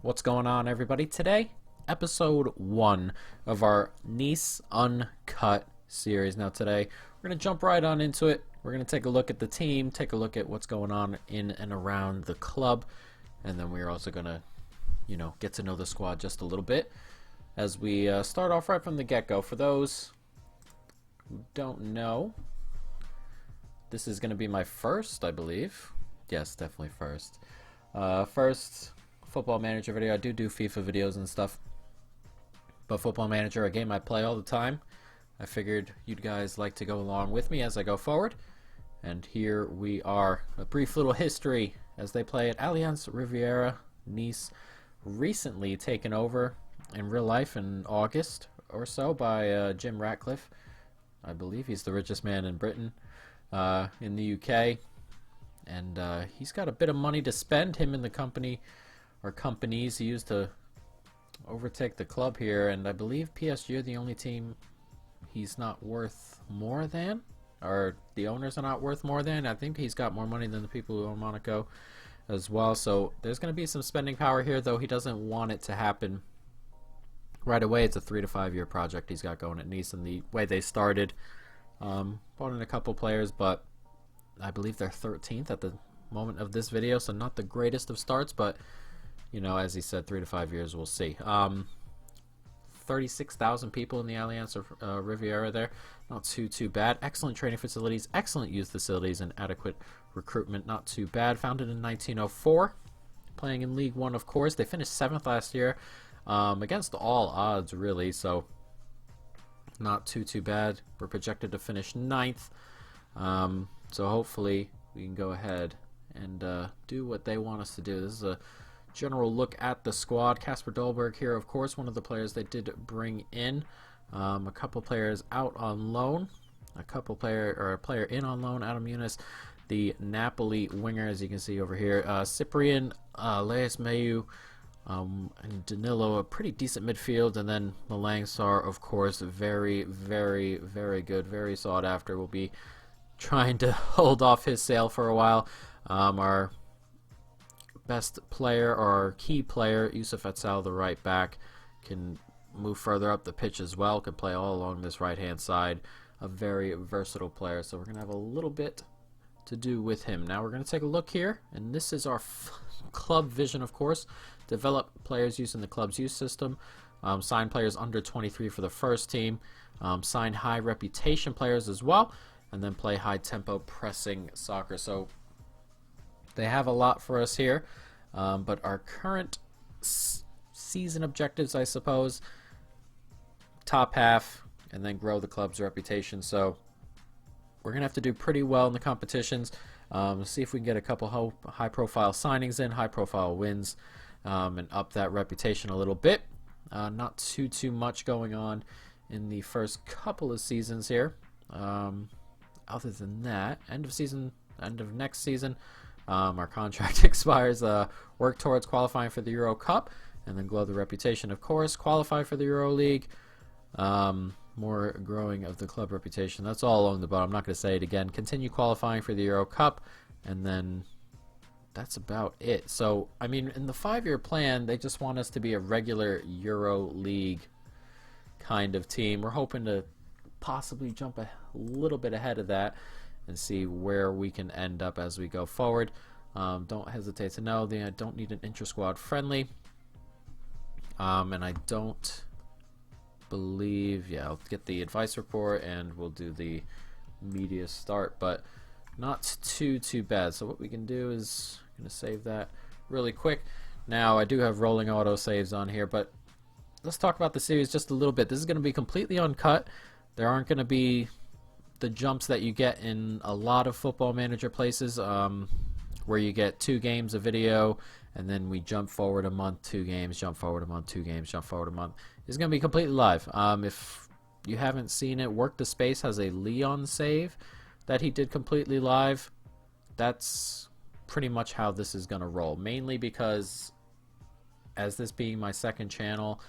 What's going on, everybody? Today, episode 1 of our Nice Uncut series. Now today, we're going to jump right on into it. We're going to take a look at the team, take a look at what's going on in and around the club, and then we're also going to, get to know the squad just a little bit as we start off right from the get-go. For those who don't know, this is going to be my first, I believe. Yes, definitely first. First Football Manager video. I do FIFA videos and stuff, but Football Manager, a game I play all the time. I figured you'd guys like to go along with me as I go forward. And here we are. A brief little history as they play at Allianz Riviera, Nice. Recently taken over in real life in August or so by Jim Ratcliffe. I believe he's the richest man in Britain, in the UK. And he's got a bit of money to spend. Him and the company or companies he used to overtake the club here, and I believe PSG are the only team he's not worth more than, or the owners are not worth more than. I think he's got more money than the people who own Monaco as well, so there's going to be some spending power here, though he doesn't want it to happen right away. It's a 3 to 5 year project he's got going at Nice, and the way they started, brought in a couple players, but I believe they're 13th at the moment of this video, so not the greatest of starts, but as he said, 3 to 5 years, we'll see. 36,000 people in the Allianz Riviera there. Not too bad. Excellent training facilities, excellent youth facilities, and adequate recruitment. Not too bad. Founded in 1904. Playing in League One, of course. They finished 7th last year, against all odds, really, so not too bad. We're projected to finish 9th, so hopefully we can go ahead and do what they want us to do. This is a general look at the squad. Kasper Dolberg here, of course, one of the players they did bring in. A couple players out on loan, a player in on loan. Adam Muniz, the Napoli winger, as you can see over here. Cyprian, Leis Mayu, and Danilo, a pretty decent midfield, and then Malangsar, of course, very good, very sought after. We'll be trying to hold off his sale for a while. Our best player, or our key player, Yusuf Etzal, the right back, can move further up the pitch as well, can play all along this right hand side. A very versatile player, so we're going to have a little bit to do with him. Now we're going to take a look here, and this is our club vision, of course. Develop players using the club's youth system, sign players under 23 for the first team, sign high reputation players as well, and then play high tempo pressing soccer. So they have a lot for us here, but our current season objectives, I suppose, top half and then grow the club's reputation. So we're going to have to do pretty well in the competitions. See if we can get a couple high-profile signings in, high-profile wins, and up that reputation a little bit. Not too much going on in the first couple of seasons here. Other than that, end of next season, our contract expires. Work towards qualifying for the Euro Cup, and then grow the reputation, of course. Qualify for the Euro League. More growing of the club reputation. That's all along the bottom. I'm not going to say it again. Continue qualifying for the Euro Cup, and then that's about it. So, I mean, in the 5-year plan, they just want us to be a regular Euro League kind of team. We're hoping to possibly jump a little bit ahead of that and see where we can end up as we go forward. Don't hesitate to know that I don't need an intra-squad friendly, and I don't believe, I'll get the advice report and we'll do the media start, but not too bad. So what we can do is going to save that really quick. Now I do have rolling auto saves on here, but let's talk about the series just a little bit. This is going to be completely uncut. There aren't going to be the jumps that you get in a lot of Football Manager places, where you get 2 games of video and then we jump forward a month, 2 games, jump forward a month, 2 games, jump forward a month. It's going to be completely live. If you haven't seen it, Work the Space has a Leon save that he did completely live. That's pretty much how this is going to roll, mainly because as this being my second channel,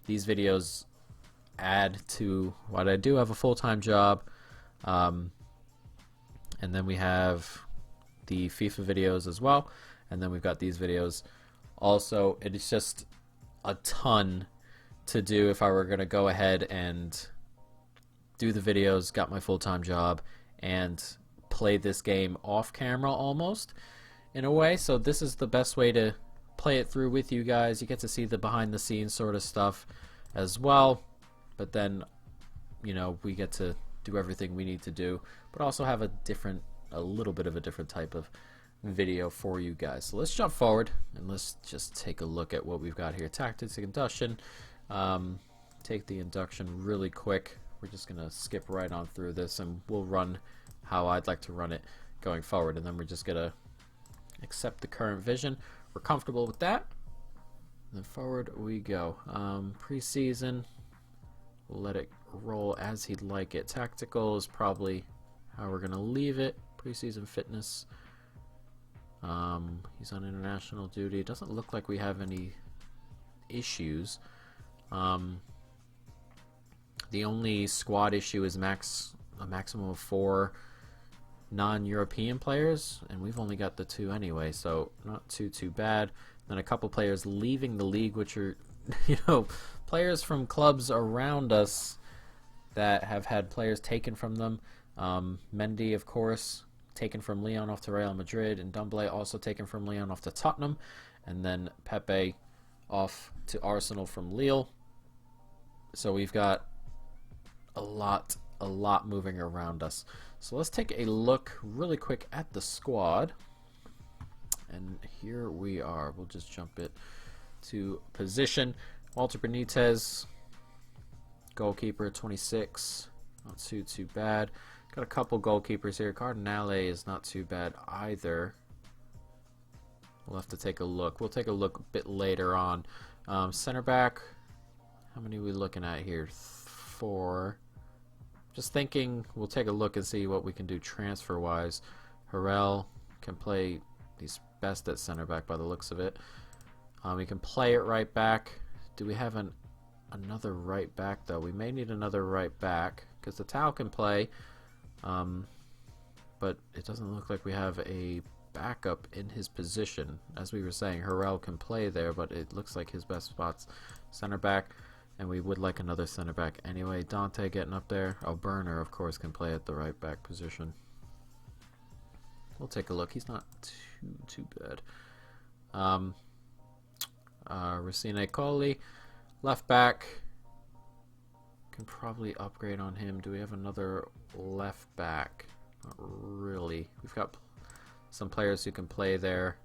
these videos add to what I do. Have a full-time job, and then we have the FIFA videos as well, and then we've got these videos Also, it is just a ton to do if I were going to go ahead and do the videos, got my full-time job, and play this game off camera almost in a way. So this is the best way to play it through with you guys. You get to see the behind the scenes sort of stuff as well, but then, you know, we get to do everything we need to do, but also have a little bit of a different type of video for you guys. So let's jump forward and let's just take a look at what we've got here. Tactics and induction. Take the induction really quick. We're just gonna skip right on through this, and we'll run how I'd like to run it going forward, and then we're just gonna accept the current vision. We're comfortable with that, and then forward we go. Preseason, we'll let it roll as he'd like it. Tactical is probably how we're gonna leave it. Preseason fitness. He's on international duty. It doesn't look like we have any issues. The only squad issue is a maximum of 4 non-European players, and we've only got the 2 anyway, so not too bad. Then a couple players leaving the league, which are, you know, players from clubs around us that have had players taken from them. Mendy, of course, taken from Lyon off to Real Madrid, and Dumble also taken from Lyon off to Tottenham, and then Pepe off to Arsenal from Lille. So we've got a lot moving around us. So let's take a look really quick at the squad, and here we are. We'll just jump it to position. Walter Benitez, goalkeeper, 26, not too bad. Got a couple goalkeepers here. Cardinale is not too bad either. We'll have to take a look. We'll take a look a bit later on. Center back, how many are we looking at here? 4. Just thinking, we'll take a look and see what we can do transfer-wise. Harrell can play, he's best at center back by the looks of it. We can play it right back. Do we have another right back, though? We may need another right back, because the Tau can play. But it doesn't look like we have a backup in his position. As we were saying, Harrell can play there, but it looks like his best spot's center back, and we would like another center back anyway. Dante getting up there. Oh, Burner, of course, can play at the right back position. We'll take a look. He's not too bad. Racine Colli, left back. Can probably upgrade on him. Do we have another left back? Not really. We've got some players who can play there,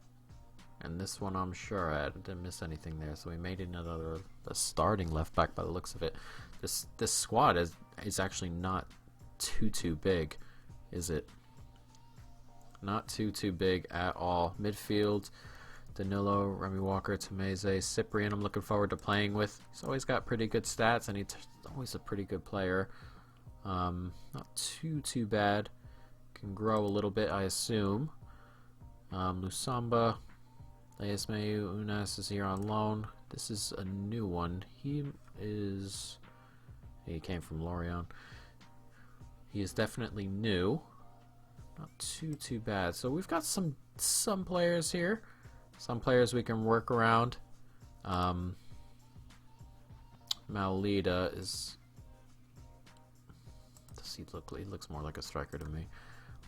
and this one I'm sure I didn't miss anything there, so we made another starting left back by the looks of it. This squad is actually not too big, is it? Not too big at all. Midfield, Danilo, Remy Walker, Tameze, Cyprian I'm looking forward to playing with. He's always got pretty good stats, and he's always a pretty good player. Not too bad. Can grow a little bit, I assume. Lusamba, Leismeu, Unas is here on loan. This is a new one. He came from Lorient. He is definitely new. Not too bad. So we've got some players here. Some players we can work around. Maulida is... Does he look? He looks more like a striker to me,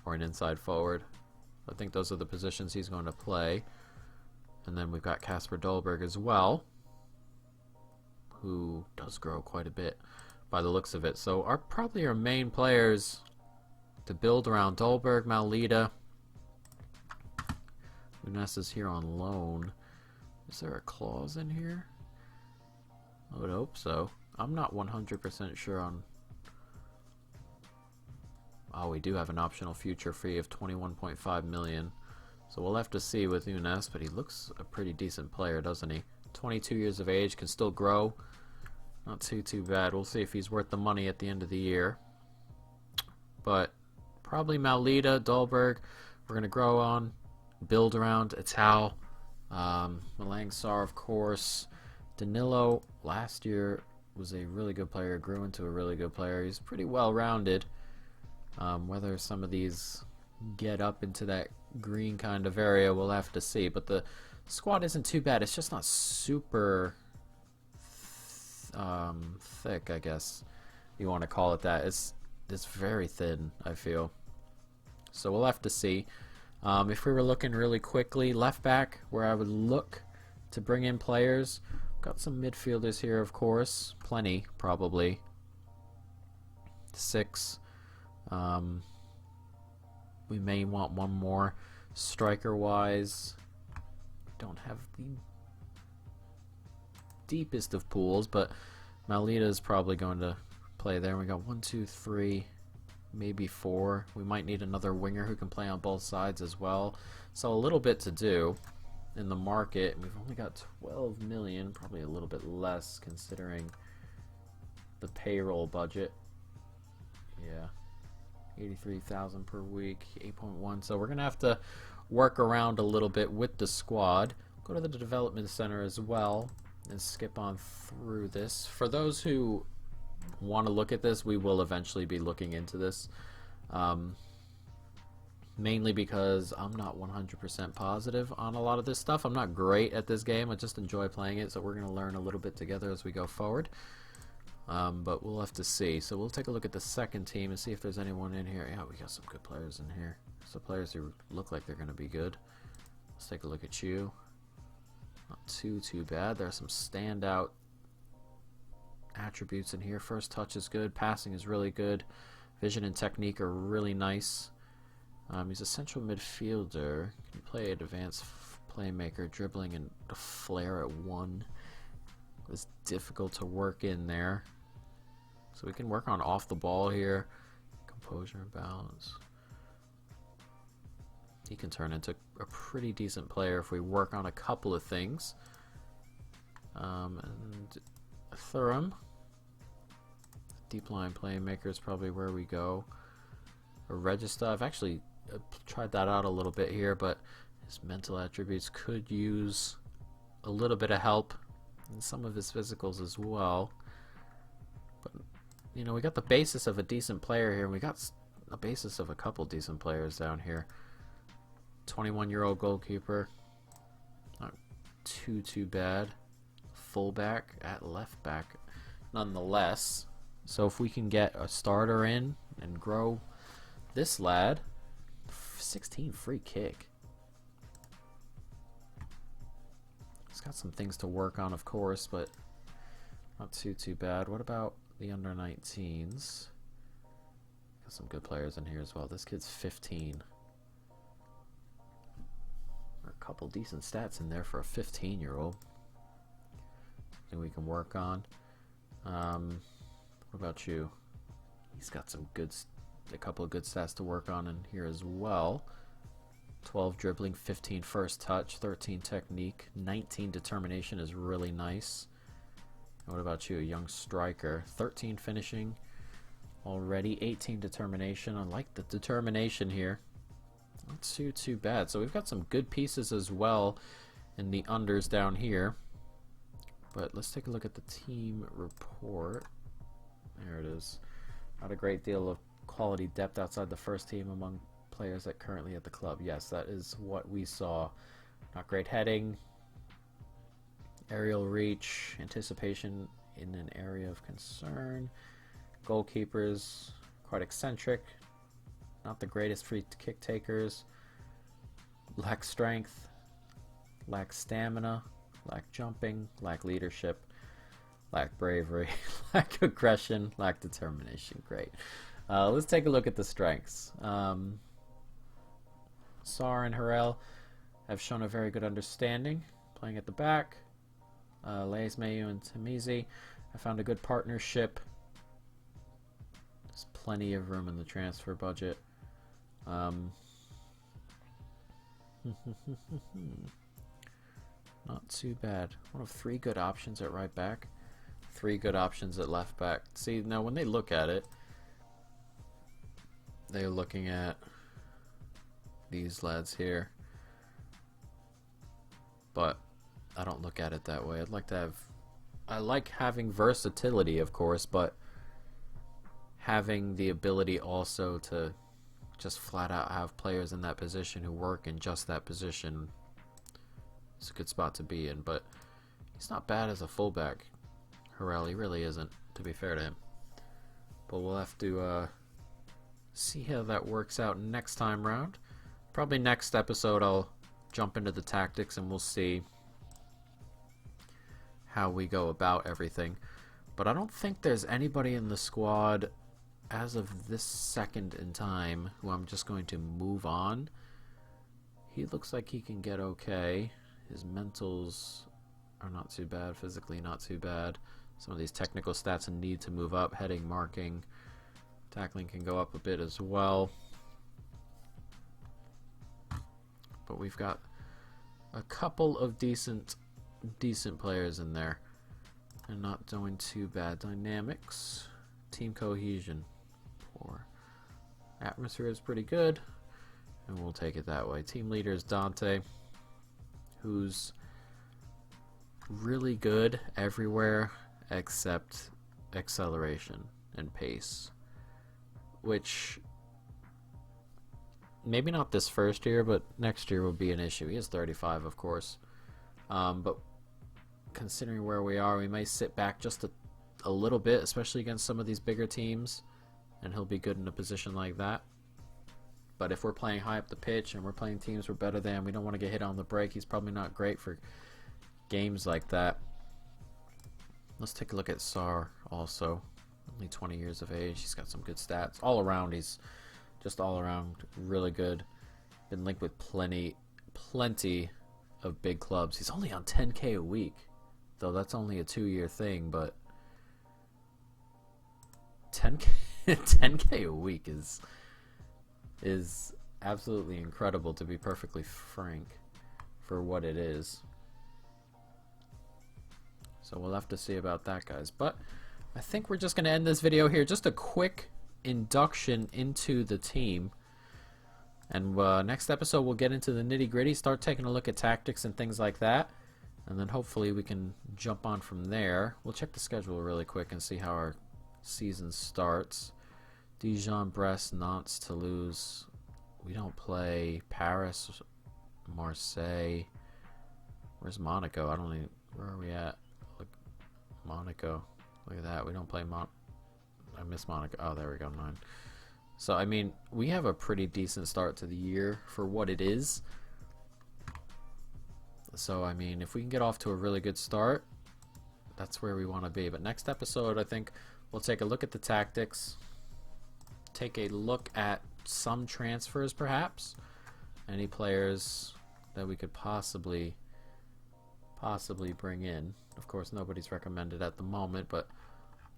or an inside forward. I think those are the positions he's going to play. And then we've got Kasper Dolberg as well, who does grow quite a bit by the looks of it. So probably our main players to build around: Dolberg, Maulida. Unas is here on loan. Is there a clause in here? I would hope so. I'm not 100% sure on... Oh, we do have an optional future fee of 21.5 million. So we'll have to see with Unas, but he looks a pretty decent player, doesn't he? 22 years of age, can still grow. Not too bad. We'll see if he's worth the money at the end of the year. But probably Maulida, Dolberg, we're going to grow on, build around. Ital, Malang Sarr, of course. Danilo, last year, was a really good player, grew into a really good player. He's pretty well-rounded. Whether some of these get up into that green kind of area, we'll have to see. But the Squad isn't too bad. It's just not super thick, I guess you want to call it that. It's very thin, I feel. So we'll have to see. If we were looking really quickly, left back, where I would look to bring in players. Got some midfielders here, of course. Plenty, probably. 6. We may want one more. Striker-wise, don't have the deepest of pools, but Malita is probably going to play there. We got 1, 2, 3, maybe 4. We might need another winger who can play on both sides as well. So a little bit to do in the market. We've only got 12 million, probably a little bit less considering the payroll budget. Yeah, 83,000 per week, 8.1. So we're gonna have to work around a little bit with the squad. Go to the development center as well and skip on through this. For those who want to look at this, we will eventually be looking into this. Mainly because I'm not 100% positive on a lot of this stuff. I'm not great at this game. I just enjoy playing it, so we're going to learn a little bit together as we go forward. But we'll have to see. So we'll take a look at the second team and see if there's anyone in here. Yeah, we got some good players in here. Some players who look like they're going to be good. Let's take a look at you. Not too bad. There are some standout attributes in here. First touch is good. Passing is really good. Vision and technique are really nice. He's a central midfielder. Can play an advanced playmaker, dribbling and a flair at 1. It's difficult to work in there. So we can work on off the ball here. Composure and balance. He can turn into a pretty decent player if we work on a couple of things. And Thuram. Deep line playmaker is probably where we go. A Register. I've actually tried that out a little bit here, but his mental attributes could use a little bit of help, and some of his physicals as well. But you know, we got the basis of a decent player here, and we got a basis of a couple decent players down here. 21-year-old goalkeeper, not too bad. Fullback at left back, nonetheless. So if we can get a starter in and grow this lad, 16 free kick. It's got some things to work on, of course, but not too bad. What about the under 19s? Got some good players in here as well. This kid's 15. A couple decent stats in there for a 15-year-old. Something we can work on. What about you? He's got some good, a couple of good stats to work on in here as well. 12 dribbling, 15 first touch, 13 technique, 19 determination is really nice. And what about you? A young striker. 13 finishing already, 18 determination. I like the determination here. Not too bad. So we've got some good pieces as well in the unders down here. But let's take a look at the team report. There it is. Not a great deal of quality depth outside the first team among players that currently at the club. Yes, that is what we saw. Not great heading, aerial reach, anticipation in an area of concern. Goalkeepers, quite eccentric. Not the greatest free kick takers. Lack strength, lack stamina, lack jumping, lack leadership, lack bravery, lack aggression, lack determination. Great. Let's take a look at the strengths. Sar and Harel have shown a very good understanding, playing at the back. Leis, Mayu, and Tamizi have found a good partnership. There's plenty of room in the transfer budget. Not too bad. One of 3 good options at right back, 3 good options at left back. See, now when they look at it, they're looking at these lads here, but I don't look at it that way. I'd like to have, I like having versatility, of course, but having the ability also to just flat out have players in that position who work in just that position it's a good spot to be in, but he's not bad as a fullback. Harrell, he really isn't, to be fair to him. But we'll have to see how that works out next time round. Probably next episode I'll jump into the tactics and we'll see how we go about everything. But I don't think there's anybody in the squad as of this second in time who I'm just going to move on. He looks like he can get okay. His mentals are not too bad, physically not too bad. Some of these technical stats need to move up. Heading, marking, tackling can go up a bit as well. But we've got a couple of decent players in there. And not doing too bad. Dynamics, team cohesion, poor. Atmosphere is pretty good, and we'll take it that way. Team leader is Dante, who's really good everywhere except acceleration and pace, which maybe not this first year, but next year will be an issue. He is 35, of course, but considering where we are, we may sit back just a little bit, especially against some of these bigger teams, and he'll be good in a position like that. But if we're playing high up the pitch and we're playing teams we're better than, we don't want to get hit on the break. He's probably not great for games like that. Let's take a look at Sar also. Only 20 years of age. He's got some good stats. All around, he's just all around really good. Been linked with plenty of big clubs. He's only on 10K a week, though that's only a 2-year thing, but 10K a week is absolutely incredible, to be perfectly frank, for what it is. So we'll have to see about that, guys. But I think we're just going to end this video here. Just a quick induction into the team. And next episode we'll get into the nitty-gritty, start taking a look at tactics and things like that. And then hopefully we can jump on from there. We'll check the schedule really quick and see how our season starts. Dijon, Brest, Nantes, Toulouse. We don't play Paris, Marseille. Where's Monaco? I don't even... Where are we at? Look, Monaco. Look at that. We don't play I miss Monaco. Oh, there we go. 9. So, I mean, we have a pretty decent start to the year for what it is. So, I mean, if we can get off to a really good start, that's where we want to be. But next episode, I think we'll take a look at the tactics, take a look at some transfers, perhaps. Any players that we could possibly bring in. Of course, nobody's recommended at the moment, but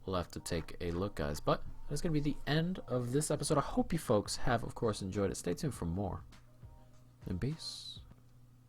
we'll have to take a look, guys. But that's going to be the end of this episode. I hope you folks have, of course, enjoyed it. Stay tuned for more. And peace.